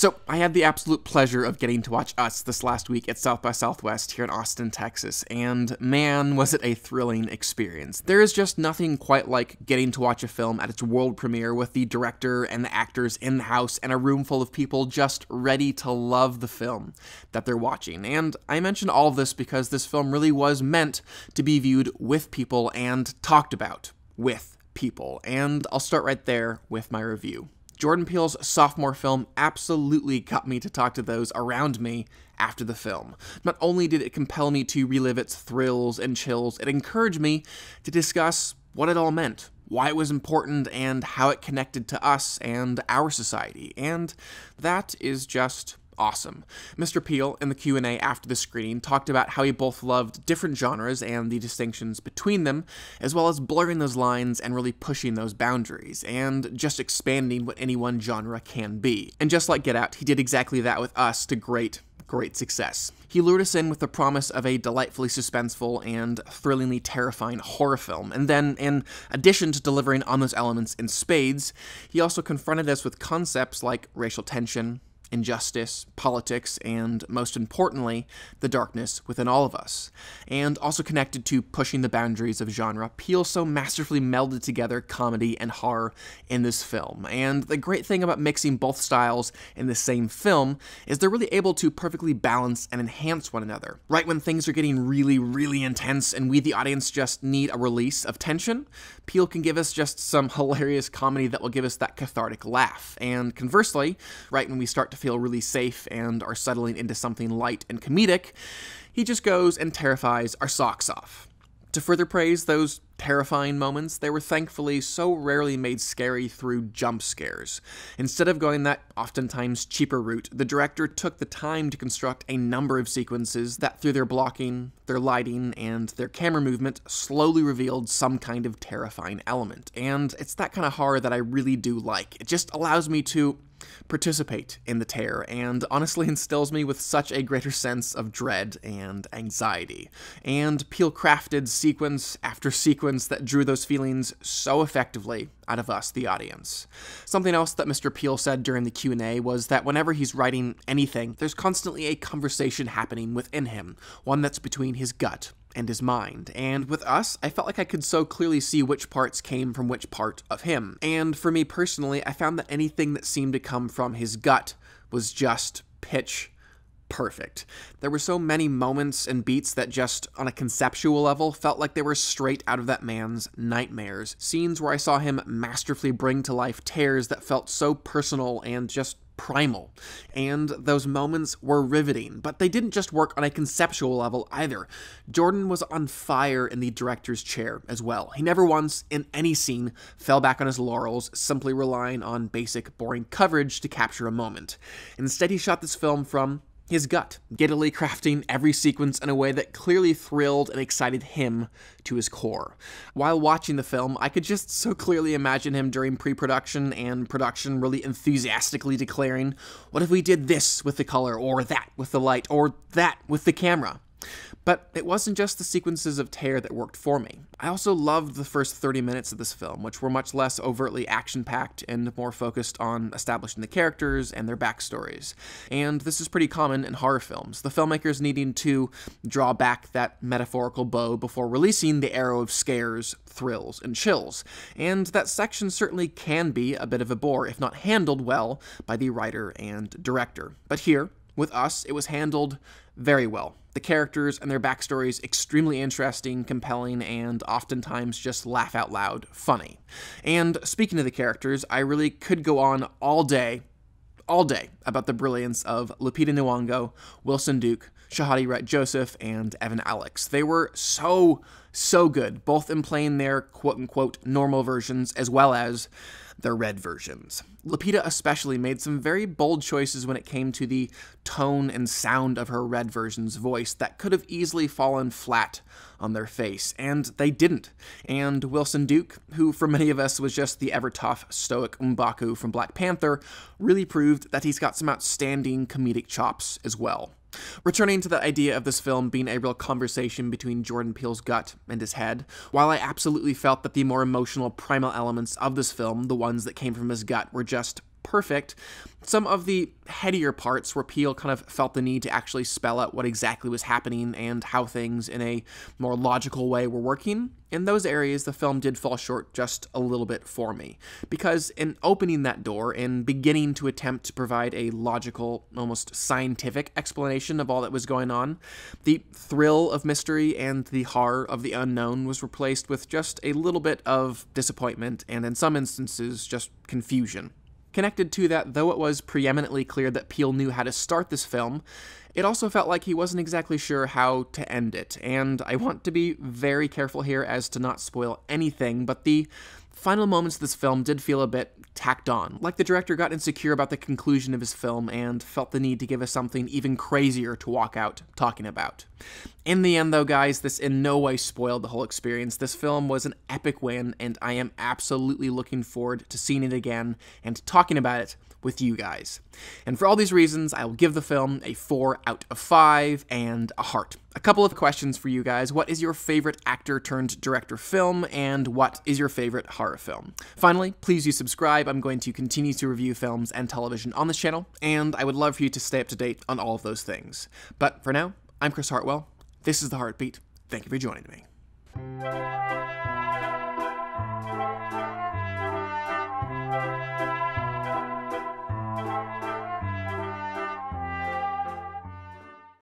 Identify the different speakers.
Speaker 1: So, I had the absolute pleasure of getting to watch Us this last week at South by Southwest here in Austin, Texas, and man, was it a thrilling experience. There is just nothing quite like getting to watch a film at its world premiere with the director and the actors in the house and a room full of people just ready to love the film that they're watching. And I mention all of this because this film really was meant to be viewed with people and talked about with people. And I'll start right there with my review. Jordan Peele's sophomore film absolutely got me to talk to those around me after the film. Not only did it compel me to relive its thrills and chills, it encouraged me to discuss what it all meant, why it was important, and how it connected to us and our society. And that is just awesome. Mr. Peele, in the Q&A after the screening, talked about how he both loved different genres and the distinctions between them, as well as blurring those lines and really pushing those boundaries, and just expanding what any one genre can be. And just like Get Out, he did exactly that with Us to great success. He lured us in with the promise of a delightfully suspenseful and thrillingly terrifying horror film, and then, in addition to delivering on those elements in spades, he also confronted us with concepts like racial tension, injustice, politics, and, most importantly, the darkness within all of us. And also connected to pushing the boundaries of genre, Peele so masterfully melded together comedy and horror in this film. And the great thing about mixing both styles in the same film is they're really able to perfectly balance and enhance one another. Right when things are getting really intense and we, the audience, just need a release of tension, Peele can give us just some hilarious comedy that will give us that cathartic laugh. And conversely, right when we start to feel really safe and are settling into something light and comedic, he just goes and terrifies our socks off. To further praise those terrifying moments, they were thankfully so rarely made scary through jump scares. Instead of going that oftentimes cheaper route, the director took the time to construct a number of sequences that, through their blocking, their lighting, and their camera movement, slowly revealed some kind of terrifying element. And it's that kind of horror that I really do like. It just allows me to participate in the terror, and honestly instills me with such a greater sense of dread and anxiety. And Peele crafted sequence after sequence that drew those feelings so effectively out of us, the audience. Something else that Mr. Peele said during the Q&A was that whenever he's writing anything, there's constantly a conversation happening within him, one that's between his gut and his mind. And with Us, I felt like I could so clearly see which parts came from which part of him. And for me personally, I found that anything that seemed to come from his gut was just pitch perfect. There were so many moments and beats that just, on a conceptual level, felt like they were straight out of that man's nightmares. Scenes where I saw him masterfully bring to life tears that felt so personal and just primal, and those moments were riveting, but they didn't just work on a conceptual level either. Jordan was on fire in the director's chair as well. He never once, in any scene, fell back on his laurels, simply relying on basic, boring coverage to capture a moment. Instead, he shot this film from his gut, giddily crafting every sequence in a way that clearly thrilled and excited him to his core. While watching the film, I could just so clearly imagine him during pre-production and production really enthusiastically declaring, "What if we did this with the color, or that with the light, or that with the camera?" But it wasn't just the sequences of terror that worked for me. I also loved the first 30 minutes of this film, which were much less overtly action-packed and more focused on establishing the characters and their backstories. And this is pretty common in horror films, the filmmakers needing to draw back that metaphorical bow before releasing the arrow of scares, thrills, and chills. And that section certainly can be a bit of a bore, if not handled well by the writer and director. But here, with Us, it was handled very well. The characters and their backstories extremely interesting, compelling, and oftentimes just laugh out loud funny. And speaking of the characters, I really could go on all day about the brilliance of Lupita Nyong'o, Wilson Duke, Shahadi Wright Joseph, and Evan Alex. They were so good, both in playing their quote-unquote normal versions as well as their red versions. Lupita especially made some very bold choices when it came to the tone and sound of her red version's voice that could have easily fallen flat on their face, and they didn't. And Wilson Duke, who for many of us was just the ever-tough, stoic M'Baku from Black Panther, really proved that he's got some outstanding comedic chops as well. Returning to the idea of this film being a real conversation between Jordan Peele's gut and his head, while I absolutely felt that the more emotional, primal elements of this film, the ones that came from his gut, were just perfect, some of the headier parts where Peele kind of felt the need to actually spell out what exactly was happening and how things in a more logical way were working, in those areas the film did fall short just a little bit for me. Because in opening that door and beginning to attempt to provide a logical, almost scientific explanation of all that was going on, the thrill of mystery and the horror of the unknown was replaced with just a little bit of disappointment and in some instances just confusion. Connected to that, though it was preeminently clear that Peele knew how to start this film, it also felt like he wasn't exactly sure how to end it, and I want to be very careful here as to not spoil anything, but the final moments of this film did feel a bit tacked on, like the director got insecure about the conclusion of his film and felt the need to give us something even crazier to walk out talking about. In the end though, guys, this in no way spoiled the whole experience. This film was an epic win, and I am absolutely looking forward to seeing it again and talking about it with you guys. And for all these reasons, I will give the film a 4 out of 5 and a heart. A couple of questions for you guys. What is your favorite actor turned director film, and what is your favorite horror film? Finally, please do subscribe. I'm going to continue to review films and television on this channel, and I would love for you to stay up to date on all of those things. But for now, I'm Chris Hartwell. This is The Heartbeat. Thank you for joining me.